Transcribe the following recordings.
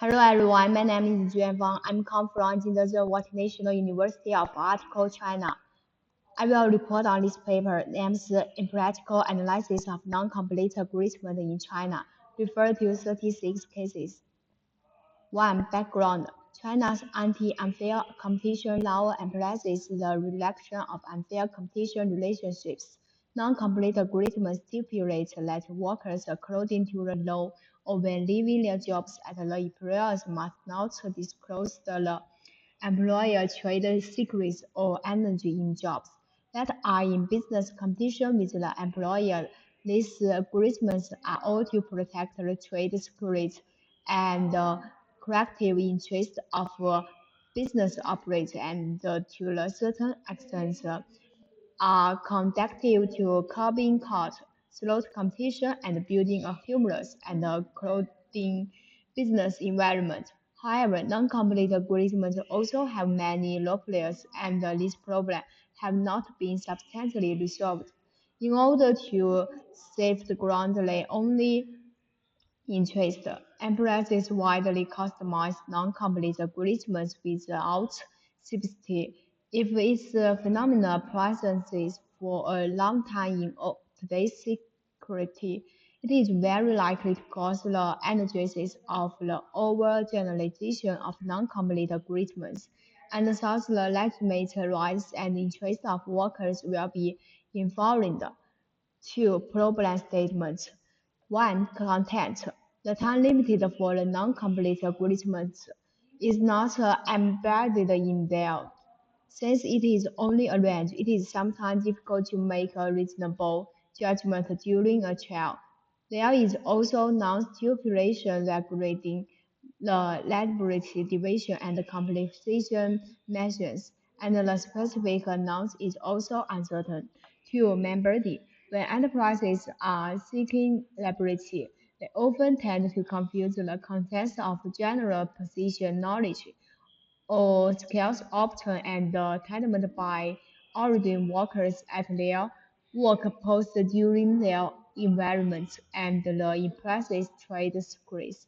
Hello everyone, my name is Yuanfang. I'm come from the National University of Article, China. I will report on this paper named Impractical Analysis of Non-Complete Agreement in China, refer to 36 cases. 1. Background. China's anti-unfair competition law emphasizes the reduction of unfair competition relationships. Non-complete agreements stipulate that workers, according to the law, or when leaving their jobs at the employers must not disclose the employer trade secrets or energy in jobs that are in business competition with the employer. These agreements are all to protect the trade secrets and collective interests of business operators and to a certain extent are conducive to curbing cost, slowing competition, and building a humorous and clothing business environment. However, non-complete agreements also have many loopholes, and these problems have not been substantially resolved. In order to safeguard the only interest, enterprises widely customize non-complete agreements without specificity. If its phenomena persists for a long time in today's security, it is very likely to cause the analgesis of the overgeneralization of non-complete agreements, and thus the legitimate rights and interests of workers will be infringed. Two problem statements. One, content. The time limited for the non-complete agreements is not embedded in there. Since it is only a range, it is sometimes difficult to make a reasonable judgment during a trial. There is also non-stipulation regulating the liability division and compensation measures, and the specific amount is also uncertain. Two, member D. When enterprises are seeking liability, they often tend to confuse the contents of general position knowledge or skills obtained and attainment by origin workers at their work post during their environment and the impressive trade secrets.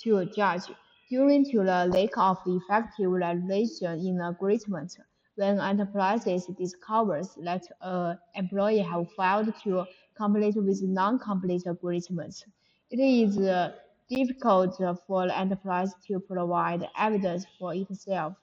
To judge, during to the lack of effective regulation in agreement, when enterprises discovers that an employee have failed to complete with non-complete agreements, it is difficult for the enterprise to provide evidence for itself.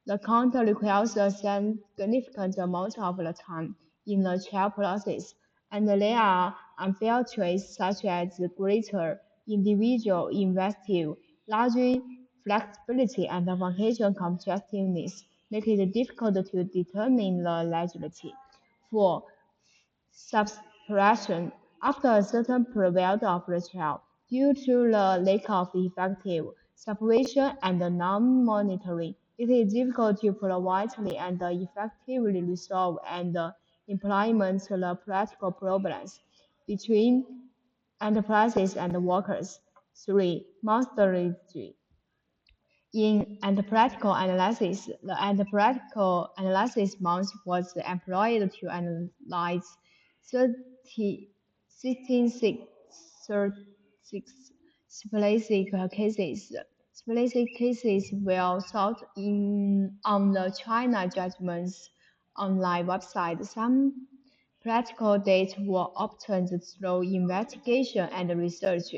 The counter requires a significant amount of the time in the trial process, and there are unfair traits such as greater individual investive, larger flexibility, and vacation competitiveness, make it difficult to determine the legality. 4. Suppression. After a certain period of the trial, due to the lack of effective supervision and non-monitoring, it is difficult to proactively and effectively resolve and implement the practical problems between enterprises and workers. 3. Methodology. In practical analysis, the practical analysis method was employed to analyze 30, 36 specific cases. Specific cases were sought in on the China Judgments online website. Some practical data were obtained through investigation and research.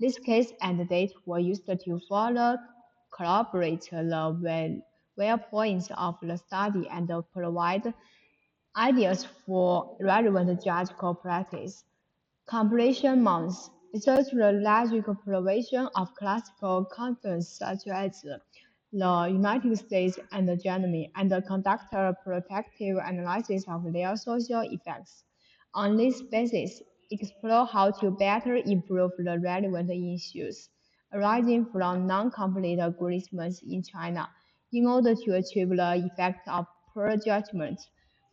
This case and data were used to further corroborate the points of the study and provide ideas for relevant judicial practice. Comparison months research the logical provision of classical countries such as the United States and Germany and conduct a protective analysis of their social effects. On this basis, explore how to better improve the relevant issues arising from non-complete agreements in China in order to achieve the effect of poor judgment.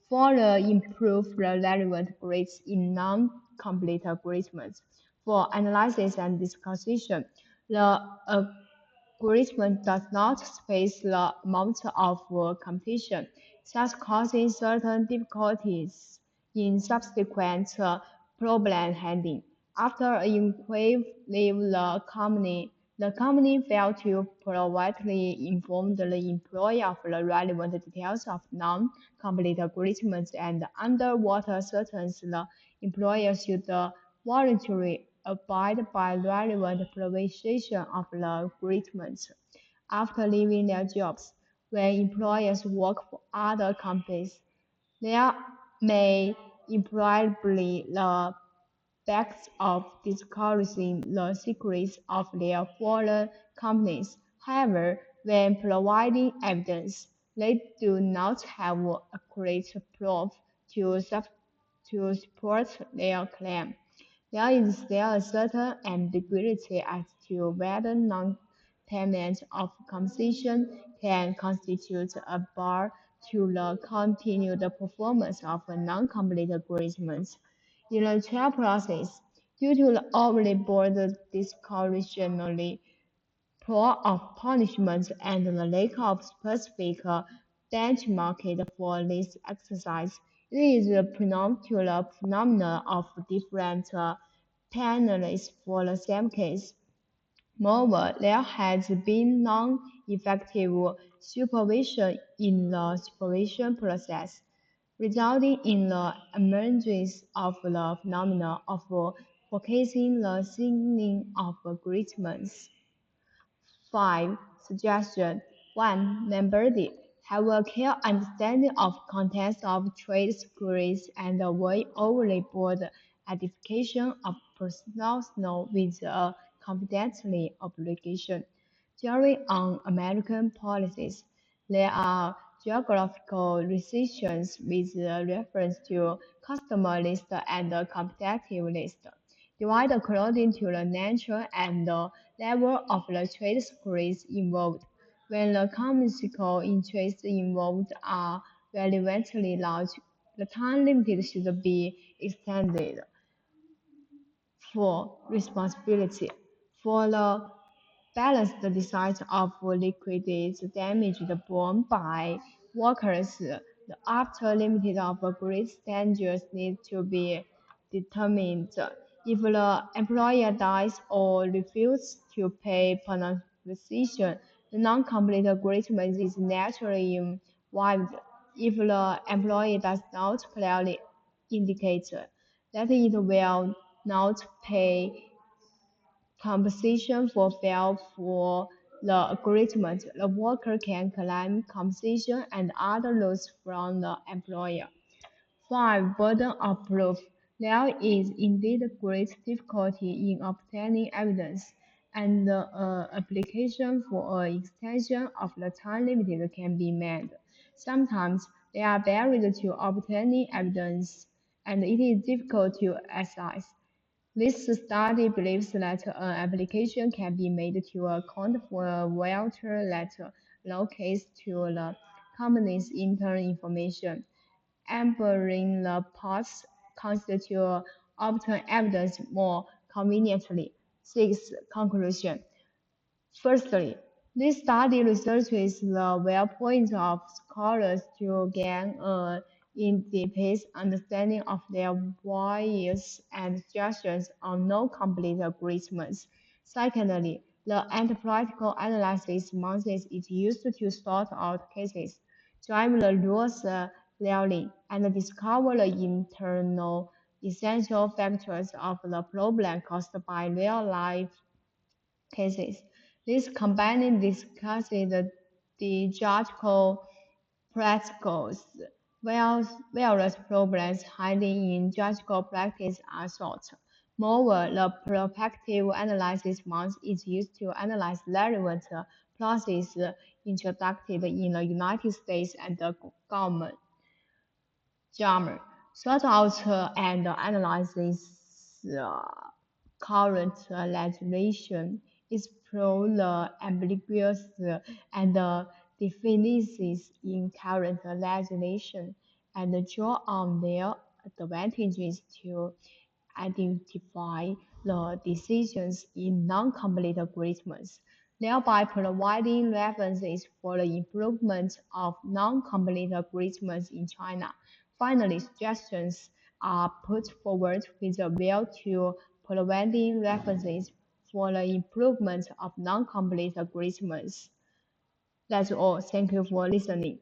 Further improve the relevant grades in non-complete agreements. For analysis and discussion, the agreement does not space the amount of competition, thus causing certain difficulties in subsequent problem handling. After an inquiry, the company The company failed to proactively inform the employee of the relevant details of non-complete agreements and underwater certain the employer should voluntarily abide by relevant provision of the agreements after leaving their jobs. When employers work for other companies, they may invariably the backs of disclosing the secrets of their foreign companies. However, when providing evidence, they do not have accurate proof to, to support their claim. There is still a certain ambiguity as to whether non-payment of compensation can constitute a bar to the continued performance of a non-complete agreement. In the trial process, due to the overly broad discretionary pool of punishment and the lack of specific benchmark for this exercise, it is a presumptuous phenomenon of different penalties for the same case. Moreover, there has been non-effective supervision in the supervision process, resulting in the emergence of the phenomenon of focusing the signing of agreements. 5. Suggestion 1. Members have a clear understanding of contents of trade secrets and avoid overly broad identification of personal knowledge with a confidentiality obligation. During on American policies, there are geographical restrictions with reference to customer list and competitive list, divided according to the nature and level of the trade secrets involved. When the commercial interests involved are relevantly large, the time limit should be extended for responsibility. For the balanced discharge of liquids damaged borne by workers, the after limit of great dangers need to be determined. If the employer dies or refuses to pay compensation, the non-complete agreement is naturally waived. If the employee does not clearly indicate that it will not pay compensation for fail for the agreement, the worker can claim compensation and other loss from the employer. 5. Burden of proof. There is indeed great difficulty in obtaining evidence, and the application for an extension of the time limit can be made. Sometimes there are barriers to obtaining evidence, and it is difficult to assess. This study believes that an application can be made to account for a voucher that locates to the company's internal information. Empowering the parts constitute obtain evidence more conveniently. 6. Conclusion. Firstly, this study researches the viewpoints of scholars to gain an in-depth understanding of their bias and suggestions on non-complete agreements. Secondly, the analytical analysis method is used to sort out cases, drive the rules clearly, and discover the internal essential factors of the problem caused by real-life cases. This combining discusses the judicial practicals, various problems hiding in judicial practice are sought. Moreover, the prospective analysis method is used to analyze relevant processes introduced in the United States and the government. Jammer sort out and analyzes current legislation, explore the ambiguous and deficiencies in current legislation, and draw on their advantages to identify the decisions in non-complete agreements, thereby providing references for the improvement of non-complete agreements in China. Finally, suggestions are put forward with a view to providing references for the improvement of non-complete algorithms. That's all. Thank you for listening.